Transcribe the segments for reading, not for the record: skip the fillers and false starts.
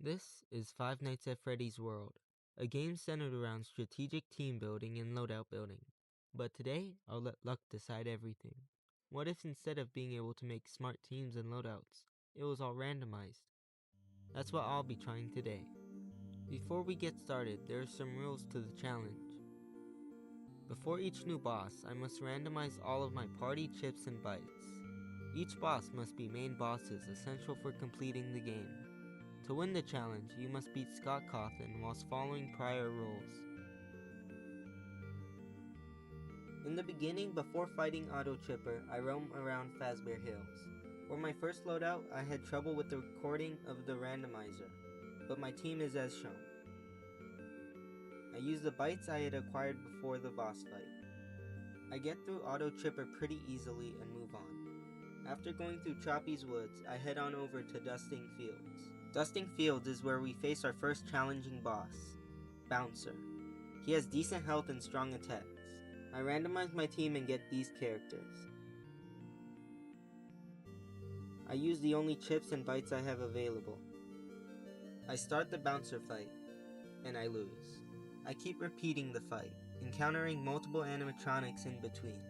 This is Five Nights at Freddy's World, a game centered around strategic team building and loadout building. But today, I'll let luck decide everything. What if instead of being able to make smart teams and loadouts, it was all randomized? That's what I'll be trying today. Before we get started, there are some rules to the challenge. Before each new boss, I must randomize all of my party chips and bytes. Each boss must be main bosses essential for completing the game. To win the challenge, you must beat Scott Cawthon whilst following prior rules. In the beginning, before fighting Auto Chipper, I roam around Fazbear Hills. For my first loadout, I had trouble with the recording of the randomizer, but my team is as shown. I use the bytes I had acquired before the boss fight. I get through Auto Chipper pretty easily and move on. After going through Choppy's Woods, I head on over to Dusting Fields. Dusting Fields is where we face our first challenging boss, Bouncer. He has decent health and strong attacks. I randomize my team and get these characters. I use the only chips and bytes I have available. I start the Bouncer fight, and I lose. I keep repeating the fight, encountering multiple animatronics in between.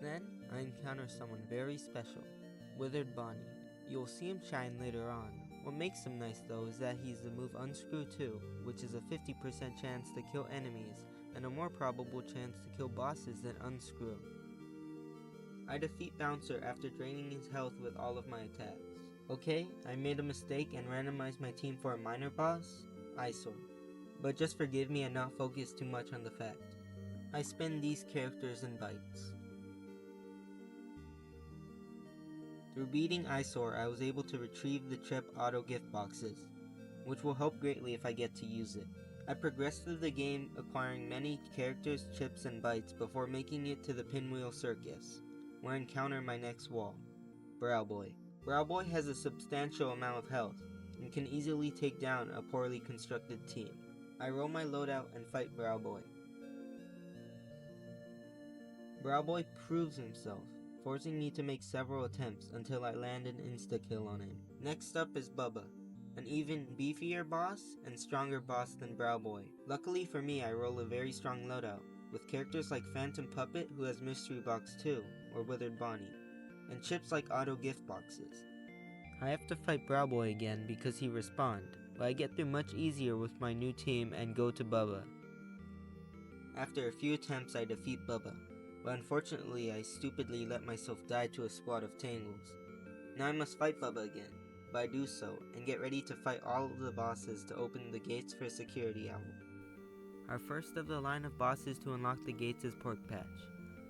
Then, I encounter someone very special, Withered Bonnie. You'll see him shine later on. What makes him nice though is that he's the move Unscrew 2, which is a 50% chance to kill enemies, and a more probable chance to kill bosses than Unscrew. I defeat Bouncer after draining his health with all of my attacks. Okay, I made a mistake and randomized my team for a minor boss, Eyesore. But just forgive me and not focus too much on the fact. I spin these characters and bytes. Through beating Eyesore, I was able to retrieve the chip auto gift boxes, which will help greatly if I get to use it. I progressed through the game acquiring many characters, chips, and bytes before making it to the Pinwheel Circus, where I encounter my next wall, Browboy. Browboy has a substantial amount of health, and can easily take down a poorly constructed team. I roll my loadout and fight Browboy. Browboy proves himself, forcing me to make several attempts until I land an insta-kill on him. Next up is Bubba, an even beefier boss and stronger boss than Browboy. Luckily for me, I roll a very strong loadout, with characters like Phantom Puppet, who has Mystery Box 2, or Withered Bonnie, and chips like auto gift boxes. I have to fight Browboy again because he respawned, but I get through much easier with my new team and go to Bubba. After a few attempts, I defeat Bubba, but unfortunately I stupidly let myself die to a squad of Tangles. Now I must fight Bubba again, but I do so, and get ready to fight all of the bosses to open the gates for Security Owl. Our first of the line of bosses to unlock the gates is Pork Patch.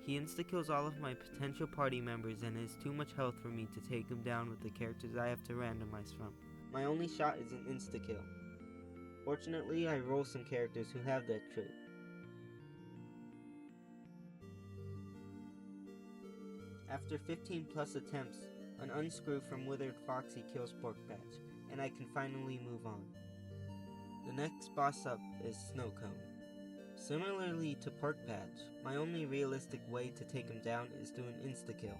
He insta-kills all of my potential party members and has too much health for me to take him down with the characters I have to randomize from. My only shot is an insta-kill. Fortunately, I roll some characters who have that trait. After 15 plus attempts, an unscrew from Withered Foxy kills Pork Patch, and I can finally move on. The next boss up is Snow Cone. Similarly to Pork Patch, my only realistic way to take him down is through an insta-kill.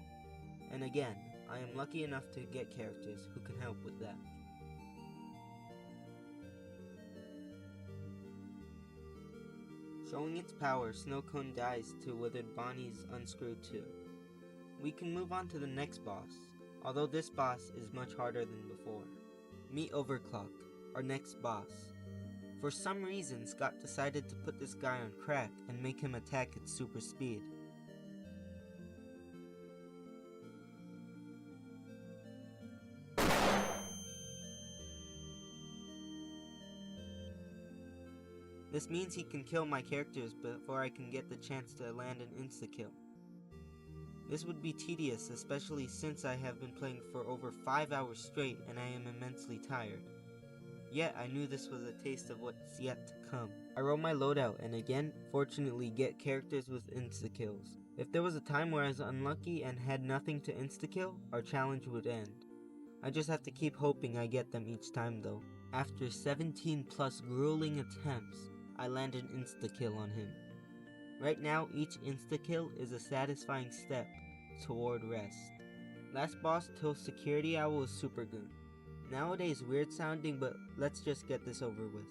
And again, I am lucky enough to get characters who can help with that. Showing its power, Snow Cone dies to Withered Bonnie's Unscrew 2. We can move on to the next boss, although this boss is much harder than before. Meet Overclock, our next boss. For some reason, Scott decided to put this guy on crack and make him attack at super speed. This means he can kill my characters before I can get the chance to land an insta-kill. This would be tedious, especially since I have been playing for over 5 hours straight and I am immensely tired. Yet I knew this was a taste of what's yet to come. I roll my loadout and again, fortunately get characters with insta-kills. If there was a time where I was unlucky and had nothing to insta-kill, our challenge would end. I just have to keep hoping I get them each time though. After 17 plus grueling attempts, I land an insta-kill on him. Right now, each insta-kill is a satisfying step toward rest. Last boss till Security Owl is Super Goon. Nowadays weird sounding, but let's just get this over with.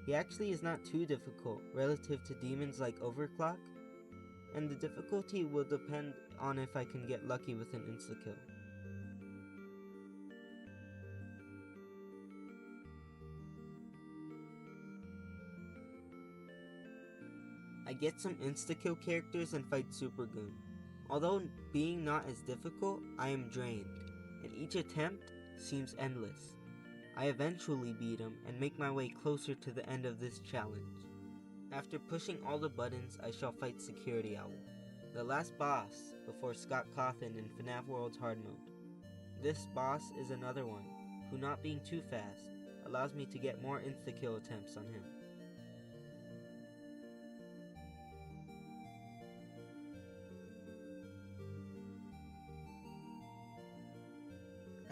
He actually is not too difficult relative to demons like Overclock, and the difficulty will depend on if I can get lucky with an insta-kill. I get some insta-kill characters and fight Supergoon. Although being not as difficult, I am drained, and each attempt seems endless. I eventually beat him and make my way closer to the end of this challenge. After pushing all the buttons, I shall fight Security Owl, the last boss before Scott Cawthon in FNAF World's hard mode. This boss is another one, who not being too fast, allows me to get more insta-kill attempts on him.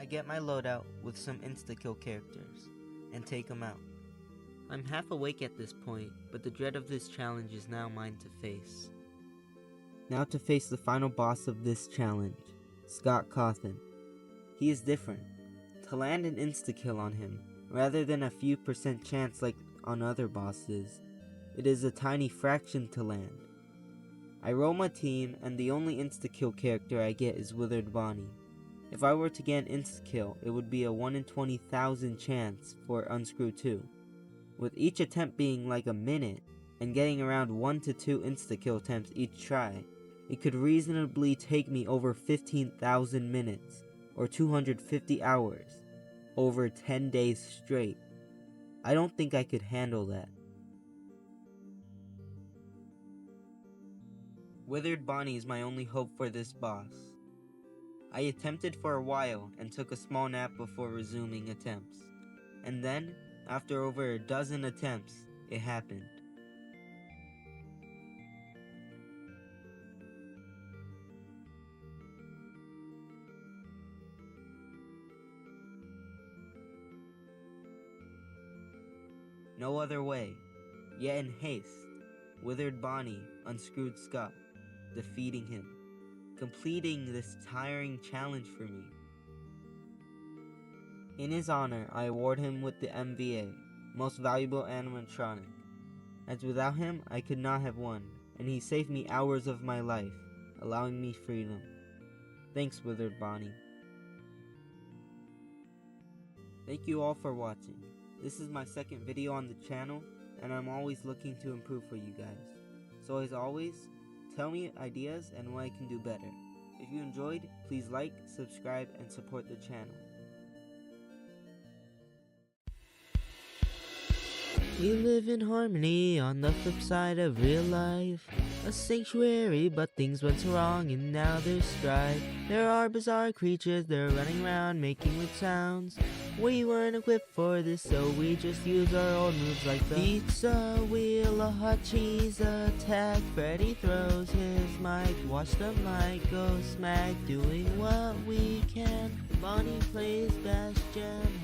I get my loadout with some insta-kill characters, and take them out. I'm half awake at this point, but the dread of this challenge is now mine to face. Now to face the final boss of this challenge, Scott Cawthon. He is different. To land an insta-kill on him, rather than a few % chance like on other bosses, it is a tiny fraction to land. I roll my team, and the only insta-kill character I get is Withered Bonnie. If I were to get an insta-kill, it would be a 1 in 20,000 chance for Unscrew 2. With each attempt being like a minute, and getting around 1 to 2 insta-kill attempts each try, it could reasonably take me over 15,000 minutes, or 250 hours, over 10 days straight. I don't think I could handle that. Withered Bonnie is my only hope for this boss. I attempted for a while and took a small nap before resuming attempts. And then, after over a dozen attempts, it happened. No other way. Yet in haste, Withered Bonnie unscrewed Scott, defeating him, completing this tiring challenge for me. In his honor, I award him with the MVA, Most Valuable Animatronic, as without him I could not have won, and he saved me hours of my life, allowing me freedom. Thanks, Withered Bonnie. Thank you all for watching. This is my second video on the channel, and I'm always looking to improve for you guys. So as always, tell me ideas and what I can do better. If you enjoyed, please like, subscribe, and support the channel. We live in harmony on the flip side of real life. A sanctuary, but things went wrong and now there's strife. There are bizarre creatures, they're running around making weird sounds. We weren't equipped for this, so we just used our old moves like the pizza wheel, a hot cheese attack. Freddy throws his mic, watch the mic go smack. Doing what we can, Bonnie plays Bash Jam.